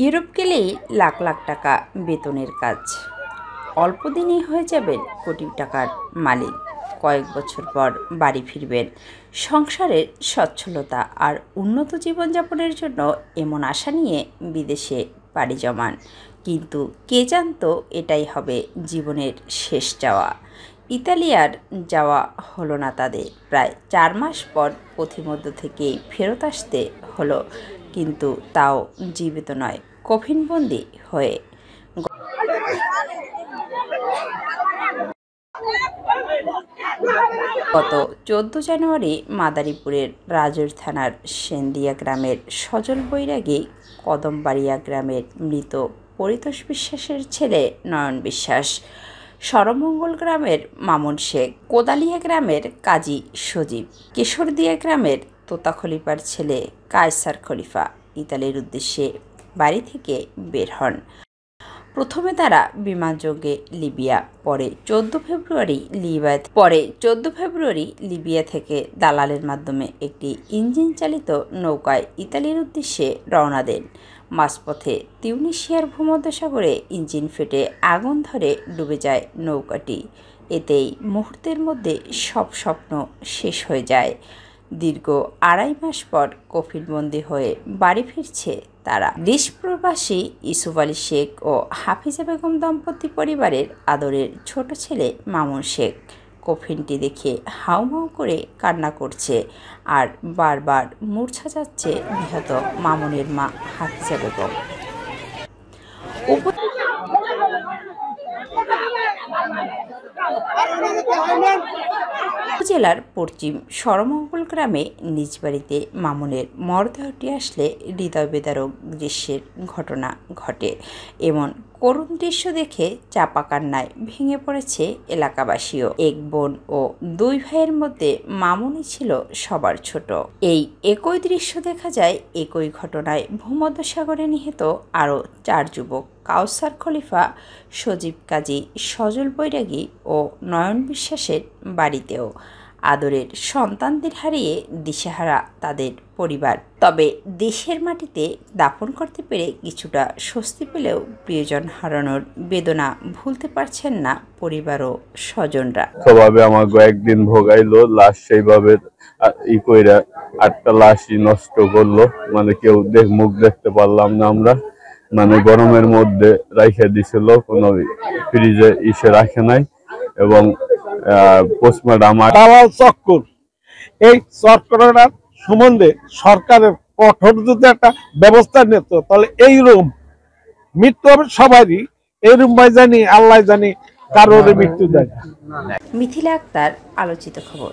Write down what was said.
Europe গেলেই লাখ লাখ টাকা বেতনের কাজ, অল্প দিনেই হয়ে যাবেন কোটি টাকার মালিক। কয়েক বছর পর বাড়ি ফিরবেন সংসারের সচ্ছলতা আর উন্নত জীবনযাপনের জন্য এমন আশা নিয়ে বিদেশে পাড়ি জমান। কিন্তু কে জানতো এটাই হবে জীবনের শেষ যাওয়া। ইতালি আর যাওয়া হলো না তাদের। প্রায় 4 মাস পর পথিমধ্য থেকে ফেরত আসতে হলো, কিন্তু তাও জীবিত নয়, কফিনবন্দি হয়ে। গত 14 জানুয়ারি মাদারীপুরের রাজৈর থানার সেন্দিয়া গ্রামের সজল বৈরাগী কদমবাড়িয়া গ্রামের মৃত পরিতোষ বিশ্বাসের ছেলে নয়ন বিশ্বাস, সরমঙ্গল গ্রামের মামুন শেখ, কোদালিয়া গ্রামের কাজী সজীব, কেশরদিয়া গ্রামের তোতা খলিফার ছেলে কায়সার খলিফা ইতালির উদ্দেশ্যে বাড়ি থেকে বের হন। প্রথমে তারা বিমানযোগে লিবিয়া, পরে 14 ফেব্রুয়ারি লিবিয়া থেকে দালালের মাধ্যমে একটি ইঞ্জিন চালিত নৌকায় ইতালির উদ্দেশ্যে রওনা দেন। মাঝপথে তিউনিসিয়ার ভূমধ্যসাগরে ইঞ্জিন ফেটে আগুন ধরে ডুবে যায় নৌকাটি। এতেই মুহূর্তের মধ্যে সব স্বপ্ন শেষ হয়ে যায়। দীর্ঘ 2.5 মাস পর কফিনবন্দি হয়ে বাড়ি ফিরছে তারা। দেশ প্রবাসী ইউসুফ আলী শেখ ও হাফিজা বেগম দম্পতি পরিবারের আদরের ছোট ছেলে মামুন শেখ কফিনটি দেখে হাউমাউ করে কান্না করছে, আর বারবার মূর্ছা যাচ্ছে নিহত মামুনের মা হাফিজা বেগম। উপজেলার পশ্চিম সরমঙ্গল গ্রামে নিজ বাড়িতে মামুনের মরদেহটি আসলে হৃদয় বিদারক দৃশ্যের ঘটনা ঘটে। এমন করুণ দৃশ্য দেখে চাপা কান্নায় ভেঙে পড়েছে এলাকাবাসীও। এক বোন ও 2 ভাইয়ের মধ্যে মামুনই ছিল সবার ছোট। এই একই দৃশ্য দেখা যায় একই ঘটনায় ভূমধ্যসাগরে নিহত আরও 4 যুবক কাউসার খলিফা, সজীব কাজী, সজল বৈরাগী ও নয়ন বিশ্বাসের বাড়িতেও। আদরের সন্তানদের হারিয়ে দিশেহারা তাদের পরিবার। তবে দেশের মাটিতে দাফন করতে পেরে কিছুটা স্বস্তি পেলেও প্রিয়জন হারানোর বেদনা ভুলতে পারছেন না পরিবার ও স্বজনরা। স্বভাবে আমার একদিন ভোগাইলো লাশ, সেইভাবে কইরা 8টা লাশই নষ্ট করলো। মানে কেউ মুখ দেখতে পারলাম না আমরা। মানে গরমের মধ্যে রাইখে দিছিল, কোনো ফ্রিজে রাখে নাই। এবং পোস্টমর্টম দালাল চক্কর, এই চক্করটার সম্বন্ধে সরকারের কঠোর যদি একটা ব্যবস্থা নিত, তাহলে এইরকম মৃত্যু হবে সবারই। এইরকম ভাই জানি আল্লাহ জানি কারোর মৃত্যু দেয়। মিথিলা আক্তার, আলোচিত খবর।